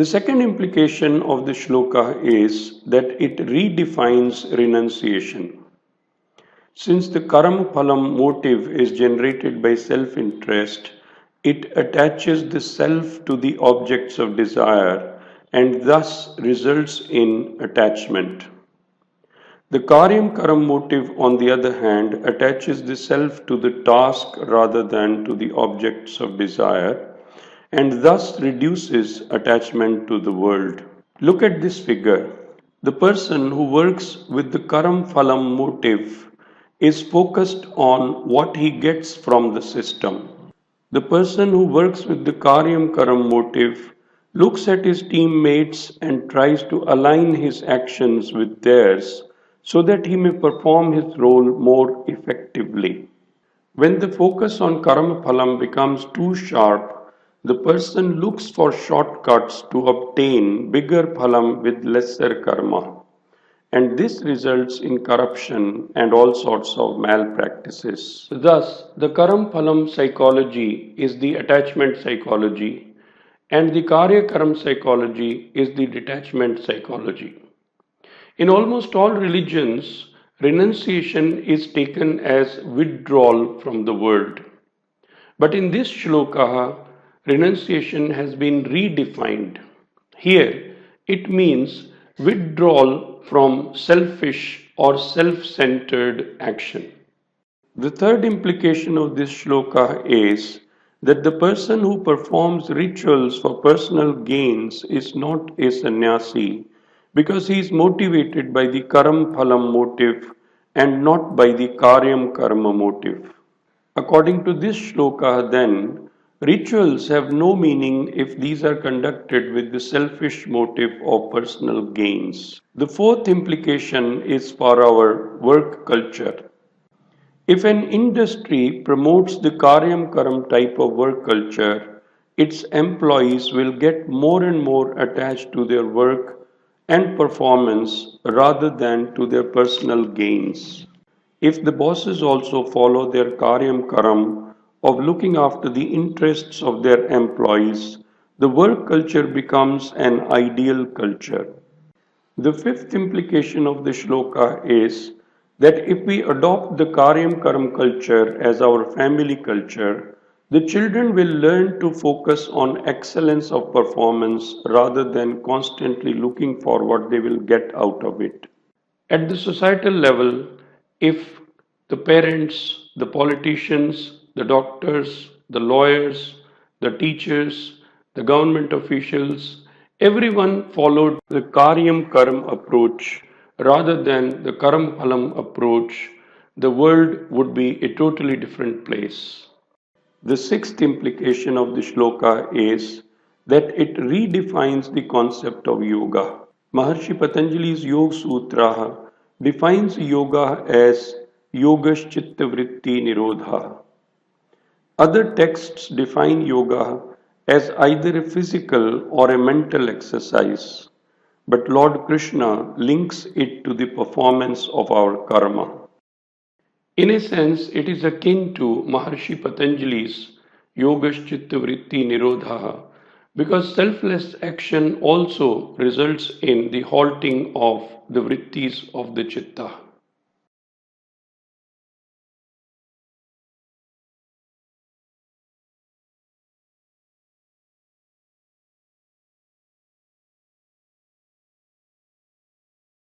The second implication of the shloka is that it redefines renunciation. Since the Karamphalam motive is generated by self-interest, it attaches the self to the objects of desire and thus results in attachment. The Karyam Karam motive, on the other hand, attaches the self to the task rather than to the objects of desire and thus reduces attachment to the world. Look at this figure. The person who works with the Karamphalam motive is focused on what he gets from the system. The person who works with the Karyam Karam motive looks at his teammates and tries to align his actions with theirs so that he may perform his role more effectively. When the focus on Karamphalam becomes too sharp, the person looks for shortcuts to obtain bigger phalam with lesser karma. And this results in corruption and all sorts of malpractices. Thus, the Karamphalam psychology is the attachment psychology, and the Karyakaram psychology is the detachment psychology. In almost all religions, renunciation is taken as withdrawal from the world. But in this shloka, renunciation has been redefined. Here, it means withdrawal from selfish or self-centered action. The third implication of this shloka is that the person who performs rituals for personal gains is not a sannyasi because he is motivated by the karam phalam motive and not by the karyam karma motive. According to this shloka, then, rituals have no meaning if these are conducted with the selfish motive of personal gains. The fourth implication is for our work culture. If an industry promotes the Karyam Karam type of work culture, its employees will get more and more attached to their work and performance rather than to their personal gains. If the bosses also follow their Karyam Karam of looking after the interests of their employees, the work culture becomes an ideal culture. The fifth implication of the shloka is that if we adopt the Karyam Karam culture as our family culture, the children will learn to focus on excellence of performance rather than constantly looking for what they will get out of it. At the societal level, if the parents, the politicians, the doctors, the lawyers, the teachers, the government officials, everyone followed the Karyam Karam approach rather than the Karam Phalam approach, the world would be a totally different place. The sixth implication of the shloka is that it redefines the concept of yoga. Maharshi Patanjali's Yoga Sutra defines yoga as yogaschitta vritti nirodha. Other texts define yoga as either a physical or a mental exercise, but Lord Krishna links it to the performance of our karma. In a sense, it is akin to Maharshi Patanjali's yogaschitta vritti nirodha because selfless action also results in the halting of the vrittis of the chitta.